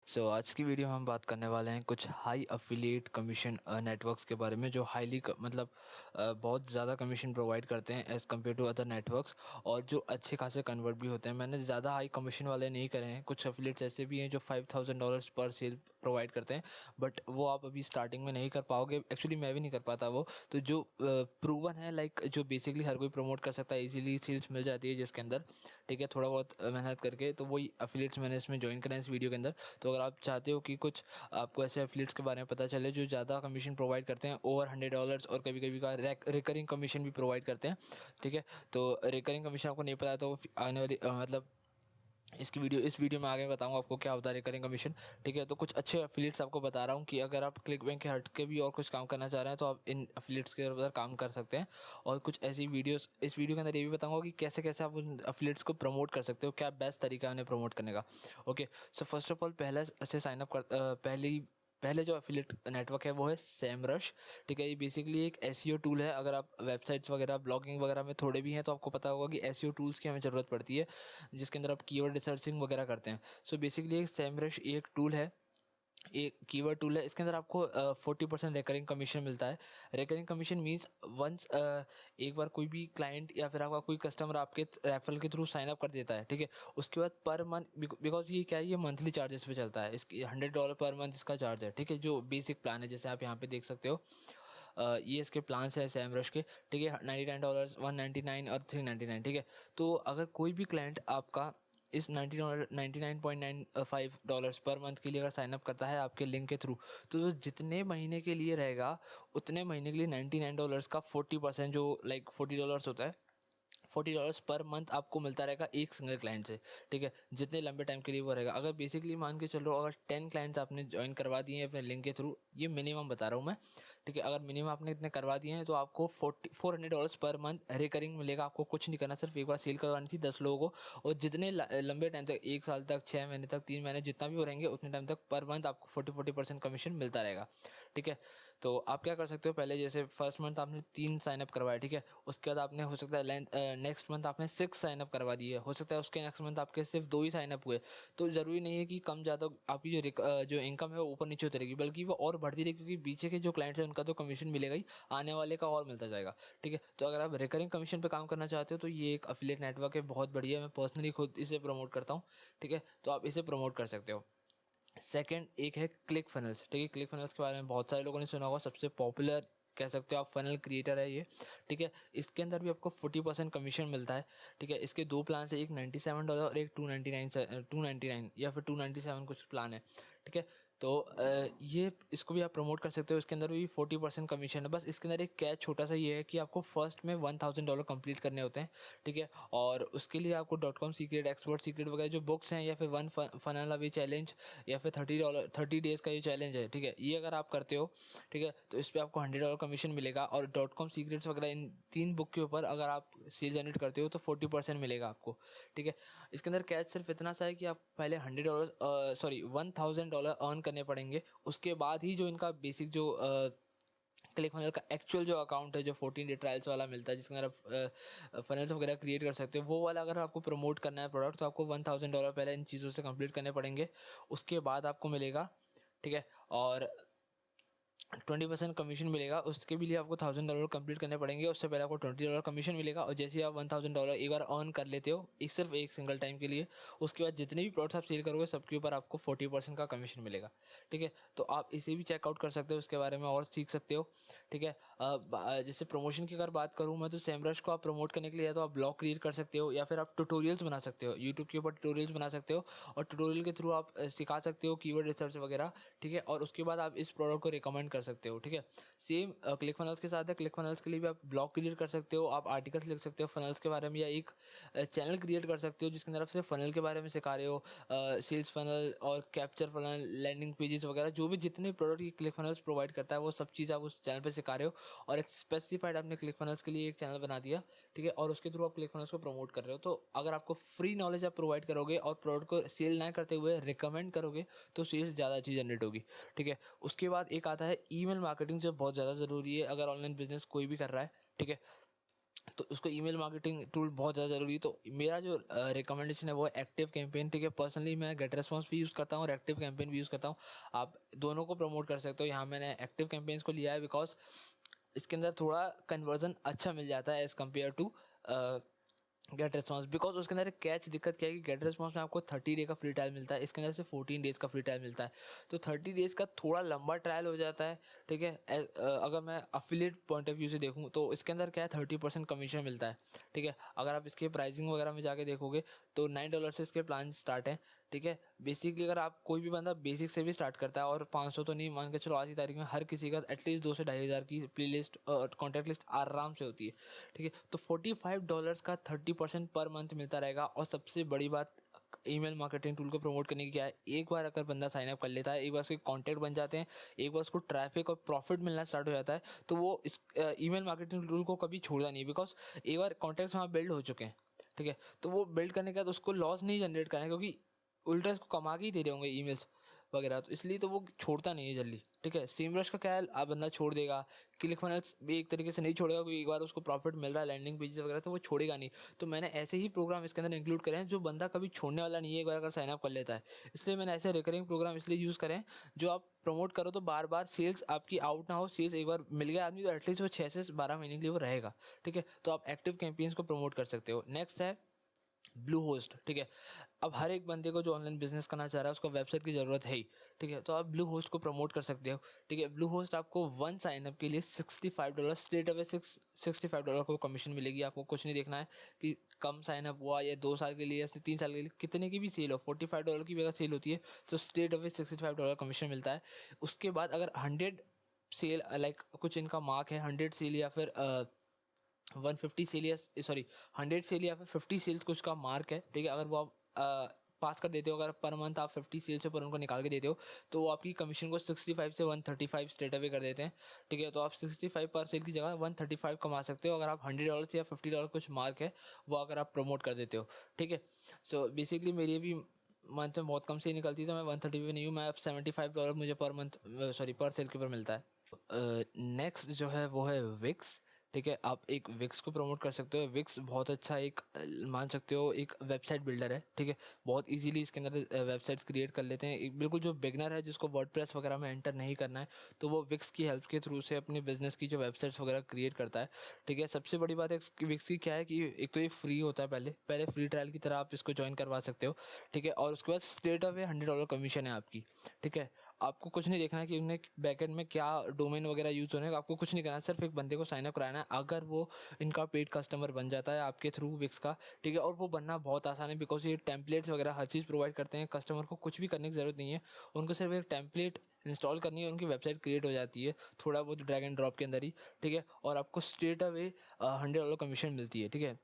आज की वीडियो में हम बात करने वाले हैं कुछ हाई अफिलिएट कमीशन नेटवर्क्स के बारे में जो हाईली मतलब बहुत ज़्यादा कमीशन प्रोवाइड करते हैं as compare to other networks और जो अच्छे खासे कन्वर्ट भी होते हैं। मैंने ज़्यादा हाई कमीशन वाले नहीं करे हैं, कुछ अफिलिएट्स ऐसे भी हैं जो $5,000 पर सेल प्रोवाइड करते हैं, बट वो आप अभी स्टार्टिंग में नहीं कर पाओगे। एक्चुअली मैं भी नहीं कर पाता वो। तो जो प्रूवन है, लाइक जो बेसिकली हर कोई प्रमोट कर सकता है, इजीली सेल्स मिल जाती है जिसके अंदर, ठीक है, थोड़ा बहुत मेहनत करके, तो वही अफिलिएट्स मैंने इसमें ज्वाइन करा है इस वीडियो के अंदर। तो अगर आप चाहते हो कि कुछ आपको ऐसे एफिलिएट्स के बारे में पता चले जो ज़्यादा कमीशन प्रोवाइड करते हैं, ओवर $100 और कभी कभी का रिकरिंग कमीशन भी प्रोवाइड करते हैं, ठीक है। तो रिकरिंग कमीशन आपको नहीं पता है तो आने वाली मतलब इस वीडियो में आगे बताऊंगा आपको क्या होता है रिकरिंग कमीशन, ठीक है। तो कुछ अच्छे एफिलिएट्स आपको बता रहा हूँ कि अगर आप क्लिक बैंक के हट के भी और कुछ काम करना चाह रहे हैं तो आप इन एफिलिएट्स के ऊपर काम कर सकते हैं। और कुछ ऐसी वीडियोस इस वीडियो के अंदर ये भी बताऊंगा कि कैसे कैसे आप उन एफिलिएट्स को प्रमोट कर सकते हो, क्या बेस्ट तरीका है उन्हें प्रमोट करने का। Okay, so first of all पहले से साइन अप कर पहले जो एफिलिएट नेटवर्क है वो है सेमरश, ठीक है। ये बेसिकली एक एसईओ टूल है। अगर आप वेबसाइट्स वगैरह ब्लॉगिंग वगैरह में थोड़े भी हैं तो आपको पता होगा कि एसईओ टूल्स की हमें ज़रूरत पड़ती है जिसके अंदर आप कीवर्ड रिसर्चिंग वगैरह करते हैं। सो बेसिकली एक सेमरश एक टूल है, एक कीवर्ड टूल है। इसके अंदर आपको 40% रिकरिंग कमीशन मिलता है। रिकरिंग कमीशन मीन्स वंस एक बार कोई भी क्लाइंट या फिर आपका कोई कस्टमर आपके रेफरल के थ्रू साइन अप कर देता है, ठीक है, उसके बाद पर मंथ, बिकॉज ये क्या है, ये मंथली चार्जेस पे चलता है, इसकी $100 पर मंथ इसका चार्ज है, ठीक है, जो बेसिक प्लान है जैसे आप यहाँ पे देख सकते हो। ये इसके प्लान्स है सेमरश के, ठीक है, $99, $199 और $399, ठीक है। तो अगर कोई भी क्लाइंट आपका इस $99.95 पर मंथ के लिए अगर साइनअप करता है आपके लिंक के थ्रू, तो जितने महीने के लिए रहेगा उतने महीने के लिए $99 का 40% जो लाइक $40 होता है, $40 पर मंथ आपको मिलता रहेगा एक सिंगल क्लाइंट से, ठीक है, जितने लंबे टाइम के लिए वो रहेगा। अगर बेसिकली मान के चलो अगर 10 क्लाइंट्स आपने ज्वाइन करवा दिए हैं अपने लिंक के थ्रू, ये मिनिमम बता रहा हूँ मैं, ठीक है, अगर मिनिमम आपने इतने करवा दिए हैं तो आपको $400 पर मंथ रिकरिंग मिलेगा। आपको कुछ नहीं करना, सिर्फ एक बार सेल करवानी थी 10 लोगों को, और जितने लंबे टाइम तक, 1 साल तक, 6 महीने तक, 3 महीने, जितना भी वो रहेंगे उतने टाइम तक पर मंथ आपको 40% कमीशन मिलता रहेगा, ठीक है। तो आप क्या कर सकते हो, पहले जैसे फर्स्ट मंथ आपने 3 साइनअप करवाए, ठीक है, उसके बाद आपने हो सकता है नेक्स्ट मंथ आपने 6 साइनअप करवा दिए, हो सकता है उसके नेक्स्ट मंथ आपके सिर्फ 2 ही साइनअप हुए। तो ज़रूरी नहीं है कि कम ज़्यादा आपकी जो इनकम है वो ऊपर नीचे होती रहेगी, बल्कि वो और बढ़ती रहेगी, क्योंकि पीछे के जो क्लाइंट्स हैं उनका तो कमीशन मिलेगा ही, आने वाले का और मिलता जाएगा, ठीक है। तो अगर आप रिकरिंग कमीशन पे काम करना चाहते हो तो ये एक अफिलिएट नेटवर्क है, बहुत बढ़िया, मैं पर्सनली खुद इसे प्रमोट करता हूँ, ठीक है। तो आप इसे प्रमोट कर सकते हो। सेकंड एक है क्लिक फनल्स, ठीक है। क्लिक फनल्स के बारे में बहुत सारे लोगों ने सुना होगा, सबसे पॉपुलर कह सकते हो आप फनल क्रिएटर है ये, ठीक है। इसके अंदर भी आपको 40% कमीशन मिलता है, ठीक है। इसके 2 प्लान है, एक $97 और एक 299 या फिर 297 कुछ प्लान है, ठीक है। तो ये इसको भी आप प्रमोट कर सकते हो। इसके अंदर भी 40% कमीशन है। बस इसके अंदर एक कैच छोटा सा ये है कि आपको फर्स्ट में $1,000 कंप्लीट करने होते हैं, ठीक है। और उसके लिए आपको .com सीक्रेट, एक्सपर्ट सीक्रेट वगैरह जो बुक्स हैं, या फिर वन फनल अवे चैलेंज, या फिर $30 डेज का ये चैलेंज है, ठीक है, ये अगर आप करते हो, ठीक है, तो इस पर आपको $100 कमीशन मिलेगा। और .com सीक्रेट्स वगैरह इन 3 बुक के ऊपर अगर आप सेल जनरेट करते हो तो 40% मिलेगा आपको, ठीक है। इसके अंदर कैच सिर्फ इतना सा है कि आप पहले $1,000 अर्न करने पड़ेंगे, उसके बाद ही जो इनका बेसिक जो क्लिक फनल का एक्चुअल जो अकाउंट है, जो 14 डे ट्रायल्स वाला मिलता है जिसके अंदर आप फनल्स वगैरह क्रिएट कर सकते हो, वो वाला अगर आपको प्रमोट करना है प्रोडक्ट, तो आपको $1,000 पहले इन चीज़ों से कंप्लीट करने पड़ेंगे, उसके बाद आपको मिलेगा, ठीक है। और 20% कमीशन मिलेगा, उसके भी लिए आपको $1,000 कंप्लीट करने पड़ेंगे, उससे पहले आपको $20 कमीशन मिलेगा। और जैसे आप $1,000 एक बार अर्न कर लेते हो सिर्फ एक सिंगल टाइम के लिए, उसके बाद जितने भी प्रोडक्ट्स आप सेल करोगे सबके ऊपर आपको 40% का कमीशन मिलेगा, ठीक है। तो आप इसे भी चेकआउट कर सकते हो, उसके बारे में और सीख सकते हो, ठीक है। जैसे प्रमोशन की अगर बात करूँ मैं, तो सेमरश को आप प्रमोट करने के लिए या तो आप ब्लॉग क्रिएट कर सकते हो, या फिर आप ट्यूटोरियल्स बना सकते हो, यूट्यूब के ऊपर ट्यूटोरियल्स बना सकते हो, और ट्यूटोरियल के थ्रू आप सिखा सकते हो कीवर्ड रिसर्च वगैरह, ठीक है। और उसके बाद आप इस प्रोडक्ट को रिकमेंड कर सकते हो, ठीक है। सेम क्लिक फनल्स के साथ है। क्लिक फनल्स के लिए भी आप ब्लॉग क्रिएट कर सकते हो, आप आर्टिकल्स लिख सकते हो फनल्स के बारे में, या एक चैनल क्रिएट कर सकते हो जिसके अंदर आप सिर्फ फनल के बारे में सिखा रहे हो, सेल्स फनल और कैप्चर फनल, लैंडिंग पेजेस वगैरह, जो भी जितने प्रोडक्ट की क्लिक फनल्स प्रोवाइड करता है वो सब चीज़ आप उस चैनल पर सिखा रहे हो, और एक स्पेसिफाइड आपने क्लिक फनल्स के लिए एक चैनल बना दिया, ठीक है, और उसके थ्रू आप क्लिक फनल्स को प्रमोट कर रहे हो। तो अगर आपको फ्री नॉलेज आप प्रोवाइड करोगे और प्रोडक्ट को सेल ना करते हुए रिकमेंड करोगे तो सेल्स ज़्यादा अच्छी जनरेट होगी, ठीक है। उसके बाद एक आता है ईमेल मार्केटिंग, जो बहुत ज़्यादा ज़रूरी है अगर ऑनलाइन बिजनेस कोई भी कर रहा है, ठीक है। तो उसको ईमेल मार्केटिंग टूल बहुत ज़्यादा ज़रूरी है। तो मेरा जो रिकमेंडेशन है वो एक्टिव कैंपेन, ठीक है। पर्सनली मैं गेट रेस्पॉन्स भी यूज़ करता हूँ और एक्टिव कैंपेन भी यूज़ करता हूँ। आप दोनों को प्रमोट कर सकते हो। यहाँ मैंने एक्टिव कैंपेन्स को लिया है बिकॉज इसके अंदर थोड़ा कन्वर्जन अच्छा मिल जाता है as compare to get response. Because उसके अंदर एक कैच दिक्कत क्या है कि गेट रिस्पॉन्स में आपको 30 डे का फ्री ट्रायल मिलता है, इसके अंदर से 14 डेज़ का फ्री ट्रायल मिलता है। तो 30 डेज़ का थोड़ा लंबा ट्रायल हो जाता है, ठीक है। अगर मैं अफिलिएट पॉइंट ऑफ व्यू से देखूँ तो इसके अंदर क्या है 30% कमीशन मिलता है, ठीक है। अगर आप इसके प्राइसिंग वगैरह में जाके देखोगे तो $9 से इसके प्लान स्टार्ट हैं, ठीक है। बेसिकली अगर आप कोई भी बंदा बेसिक से भी स्टार्ट करता है और 500 तो नहीं, मान के चलो आज की तारीख में हर किसी का एटलीस्ट 2 से 2,500 की प्ले लिस्ट और कॉन्टैक्ट लिस्ट आराम से होती है, ठीक है। तो $45 का 30% पर मंथ मिलता रहेगा। और सबसे बड़ी बात ईमेल मार्केटिंग टूल को प्रमोट करने की क्या है, एक बार अगर बंदा साइन अप कर लेता है, एक बार उसके कॉन्टैक्ट बन जाते हैं, एक बार उसको ट्रैफिक और प्रॉफिट मिलना स्टार्ट हो जाता है, तो वो इस ईमेल मार्केटिंग टूल को कभी छोड़ता नहीं। बिकॉज एक बार कॉन्टैक्ट्स वहाँ बिल्ड हो चुके हैं, ठीक है। तो वो बिल्ड करने के बाद उसको लॉस नहीं जनरेट करना है, क्योंकि उल्टा इसको कमा के ही दे रहे होंगे ईमेल्स वगैरह, तो इसलिए तो वो छोड़ता नहीं है जल्दी, ठीक है। सेमरश का क्या है, आप बंदा छोड़ देगा। क्लिक फनल्स भी एक तरीके से नहीं छोड़ेगा, क्योंकि एक बार उसको प्रॉफिट मिल रहा है लैंडिंग पेजेस वगैरह, तो वो छोड़ेगा नहीं। तो मैंने ऐसे ही प्रोग्राम इसके अंदर इंक्लूड करे हैं जो बंदा कभी छोड़ने वाला नहीं है एक बार अगर साइन अप कर लेता है। इसलिए मैंने ऐसे रिकरिंग प्रोग्राम इसलिए यूज़ करें हैं जो आप प्रमोट करो तो बार बार सेल्स आपकी आउट ना हो। सेल्स एक बार मिल गया आदमी तो एटलीस्ट वो 6 से 12 महीने के लिए वो रहेगा, ठीक है। तो आप एक्टिव कैंपेन्स को प्रमोट कर सकते हो। नेक्स्ट है ब्लू होस्ट, ठीक है। अब हर एक बंदे को जो ऑनलाइन बिजनेस करना चाह रहा है उसको वेबसाइट की ज़रूरत है ही, ठीक है। तो आप ब्लू होस्ट को प्रमोट कर सकते हो, ठीक है। ब्लू होस्ट आपको वन साइनअप के लिए $65 स्ट्रेट अवे $65 को कमीशन मिलेगी। आपको कुछ नहीं देखना है कि कम साइनअप हुआ या 2 साल के लिए या 3 साल के लिए, कितने की भी सेल हो, $45 की भी अगर सेल होती है तो स्ट्रेट अवे $65 कमीशन मिलता है। उसके बाद अगर 100 सेल लाइक कुछ इनका मार्क है 100 सेल या फिर 150 सेल या सॉरी 100 सेल या फिर 50 सेल्स कुछ का मार्क है, ठीक है। अगर वो आप पास कर देते हो, अगर पर मंथ आप 50 सेल से पर उनको निकाल के देते हो तो वो आपकी कमीशन को 65 से 135 स्ट्रेट अवे कर देते हैं, ठीक है। तो आप 65 पर सेल की जगह 135 कमा सकते हो अगर आप $100 या $50 कुछ मार्क है वो अगर आप प्रमोट कर देते हो, ठीक है। सो बेसिकली मेरी भी मंथ में बहुत कम से निकलती है, तो मैं 130 पे नहीं हूँ, मैं अब $75 मुझे पर मंथ सॉरी पर सेल के ऊपर मिलता है। नेक्स्ट जो है वो है विक्स, ठीक है। आप एक विक्स को प्रमोट कर सकते हो। विक्स बहुत अच्छा एक मान सकते हो एक वेबसाइट बिल्डर है, ठीक है। बहुत इजीली इसके अंदर वेबसाइट्स क्रिएट कर लेते हैं। एक बिल्कुल जो बिगनर है जिसको वर्डप्रेस वगैरह में एंटर नहीं करना है तो वो विक्स की हेल्प के थ्रू से अपने बिजनेस की जो वेबसाइट्स वगैरह क्रिएट करता है, ठीक है। सबसे बड़ी बात है विक्स की क्या है कि एक तो ये फ्री होता है, पहले पहले फ्री ट्रायल की तरह आप इसको ज्वाइन करवा सकते हो, ठीक है। और उसके बाद स्ट्रेट अवे $100 कमीशन है आपकी, ठीक है। आपको कुछ नहीं देखना है कि उन्हें बैकएंड में क्या डोमेन वगैरह यूज़ होने का, आपको कुछ नहीं करना है, सिर्फ एक बंदे को साइनअप कराना है। अगर वो इनका पेड कस्टमर बन जाता है आपके थ्रू विक्स का, ठीक है। और वो बनना बहुत आसान है बिकॉज ये टेम्पलेट्स वगैरह हर चीज़ प्रोवाइड करते हैं, कस्टमर को कुछ भी करने की ज़रूरत नहीं है, उनको सिर्फ एक टेम्पलेट इंस्टॉल करनी है, उनकी वेबसाइट क्रिएट हो जाती है थोड़ा बहुत ड्रैग एंड ड्रॉप के अंदर ही, ठीक है। और आपको स्ट्रेट अवे $100 कमीशन मिलती है, ठीक है।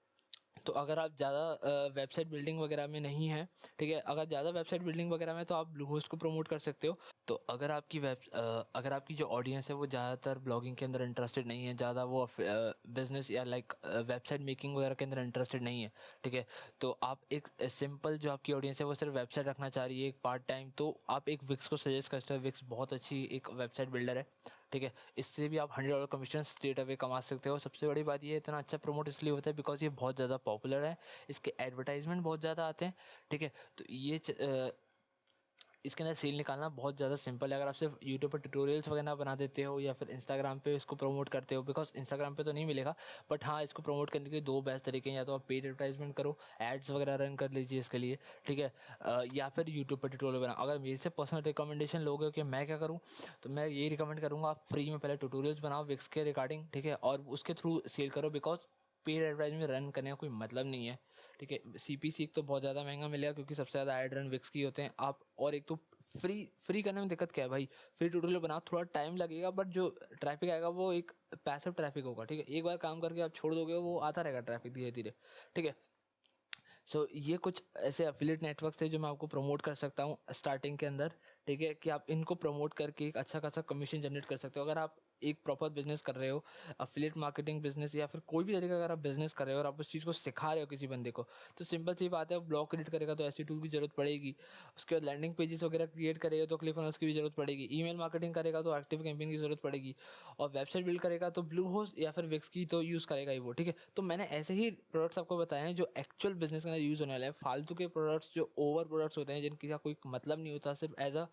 तो अगर आप ज़्यादा वेबसाइट बिल्डिंग वगैरह में नहीं है, ठीक है, अगर ज़्यादा वेबसाइट बिल्डिंग वगैरह में तो आप ब्लू होस्ट को प्रमोट कर सकते हो। तो अगर आपकी जो ऑडियंस है वो ज़्यादातर ब्लॉगिंग के अंदर इंटरेस्टेड नहीं है, ज़्यादा वो बिजनेस या लाइक वेबसाइट मेकिंग वगैरह के अंदर इंटरेस्टेड नहीं है, ठीक है। तो आप एक सिंपल जो आपकी ऑडियंस है वो सिर्फ वेबसाइट रखना चाह रही है एक पार्ट टाइम, तो आप एक विक्स को सजेस्ट करते हो। विक्स बहुत अच्छी एक वेबसाइट बिल्डर है, ठीक है। इससे भी आप $100 कमीशन स्ट्रेट अवे कमा सकते हो। सबसे बड़ी बात ये इतना अच्छा प्रमोट इसलिए होता है बिकॉज ये बहुत ज़्यादा पॉपुलर है, इसके एडवर्टाइजमेंट बहुत ज़्यादा आते हैं, ठीक है। तो इसके अंदर सेल निकालना बहुत ज़्यादा सिंपल है। अगर आप सिर्फ यूट्यूब पर ट्यूटोरियल्स वगैरह बना देते हो या फिर इंस्टाग्राम पे इसको प्रमोट करते हो, बिकॉज इंस्टाग्राम पे तो नहीं मिलेगा, बट हाँ इसको प्रमोट करने के लिए दो बेस्ट तरीके हैं, या तो आप पेड एडवर्टाइजमेंट करो, एड्स वगैरह रन कर लीजिए इसके लिए, ठीक है। या फिर यूट्यूब पर ट्यूटोरियल बना। अगर मेरे से पर्सनल रिकमेंडेशन लोगे कि मैं क्या करूँ, तो मैं ये रिकमेंड करूँगा आप फ्री में पहले ट्यूटोरियल्स बनाओ विक्स के रिगार्डिंग, ठीक है, और उसके थ्रू सेल करो। बिकॉज पेड एडवर्टाइजमेंट रन करने का कोई मतलब नहीं है, ठीक है। सीपीसी एक तो बहुत ज़्यादा महंगा मिलेगा क्योंकि सबसे ज़्यादा एड रन विक्स की होते हैं आप, और एक तो फ्री करने में दिक्कत क्या है भाई, फ्री ट्यूटोरियल बनाओ, थोड़ा टाइम लगेगा बट जो ट्रैफिक आएगा वो एक पैसिव ट्रैफिक होगा, ठीक है। एक बार काम करके आप छोड़ दोगे वो आता रहेगा ट्रैफिक धीरे धीरे, ठीक है। सो ये कुछ ऐसे एफिलिएट नेटवर्क्स थे जो मैं आपको प्रमोट कर सकता हूँ स्टार्टिंग के अंदर, ठीक है, कि आप इनको प्रमोट करके एक अच्छा खासा कमीशन जनरेट कर सकते हो। अगर आप एक प्रॉपर बिजनेस कर रहे हो, अफिलिएट मार्केटिंग बिजनेस या फिर कोई भी तरीके का अगर आप बिजनेस कर रहे हो और आप उस चीज़ को सिखा रहे हो किसी बंदे को, तो सिंपल सी बात है, ब्लॉग क्रिएट करेगा तो ऐसी टूल की जरूरत पड़ेगी। उसके बाद लैंडिंग पेजेस वगैरह क्रिएट करेगा तो क्लिकफुनल्स की भी जरूरत पड़ेगी। ईमेल मार्केटिंग करेगा तो एक्टिव कैंपेन की जरूरत पड़ेगी। और वेबसाइट बिल्ड करेगा तो ब्लू होस्ट या फिर विक्स की तो यूज़ करेगा ही वो, ठीक है। तो मैंने ऐसे ही प्रोडक्ट्स आपको बताए हैं जो एक्चुअल बिजनेस के अंदर यूज़ होने वाले हैं। फालतू के प्रोडक्ट्स जो ओवर प्रोडक्ट्स होते हैं जिनका कोई मतलब नहीं होता, सिर्फ एज अ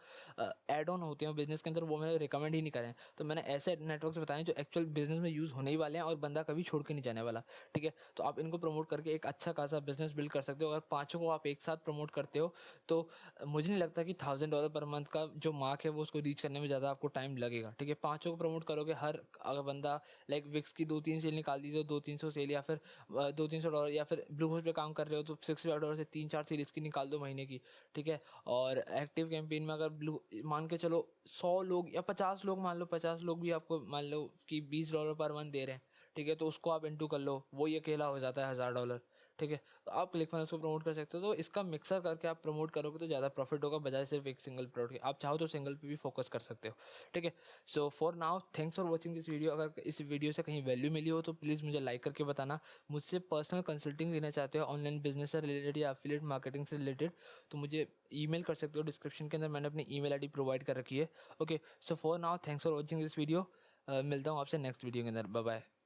एड ऑन होते हैं बिजनेस के अंदर, वो मैंने रिकमेंड ही नहीं करें। तो मैंने ऐसे नेटवर्क्स बताए जो एक्चुअल बिजनेस में यूज़ होने ही वाले हैं और बंदा कभी छोड़ के नहीं जाने वाला, ठीक है। तो आप इनको प्रमोट करके एक अच्छा खासा बिजनेस बिल्ड कर सकते हो। अगर पाँचों को आप एक साथ प्रमोट करते हो तो मुझे नहीं लगता कि $1000 पर मंथ का जो मार्क है वो उसको रीच करने में ज़्यादा आपको टाइम लगेगा, ठीक है। पाँचों को प्रमोट करोगे, हर अगर बंदा लाइक विक्स की 2-3 सेल निकाल दी तो 200-300 सेल, या फिर $200-300, या फिर ब्लू होस्ट पे काम कर रहे हो तो $60 से 3-4 सेल इसकी निकाल दो महीने की, ठीक है। और एक्टिव कैंपेन में अगर ब्लू मान के चलो 100 लोग या 50 लोग, मान लो 50 लोग भी आपको मान लो कि $20 पर मंथ दे रहे हैं, ठीक है। तो उसको आप इंटू कर लो, वो ये अकेला हो जाता है $1000, ठीक है। तो आप क्लिकफुनल्स को प्रमोट कर सकते हो। तो इसका मिक्सर करके आप प्रमोट करोगे तो ज़्यादा प्रॉफिट होगा बजाय सिर्फ एक सिंगल प्रोडक्ट के। आप चाहो तो सिंगल पे भी फोकस कर सकते हो, ठीक है। सो for now thanks for watching this video. अगर इस वीडियो से कहीं वैल्यू मिली हो तो प्लीज़ मुझे लाइक करके बताना। मुझसे पर्सनल कंसल्टिंग लेना चाहते हो ऑनलाइन बिजनेस से रिलेटेड या एफिलिएट मार्केटिंग से रिलेटेड, तो मुझे ईमेल कर सकते हो। डिस्क्रिप्शन के अंदर मैंने अपनी ईमेल आईडी प्रोवाइड कर रखी है। Okay, so for now thanks for watching this video. मिलता हूँ आपसे नेक्स्ट वीडियो के अंदर। Bye bye.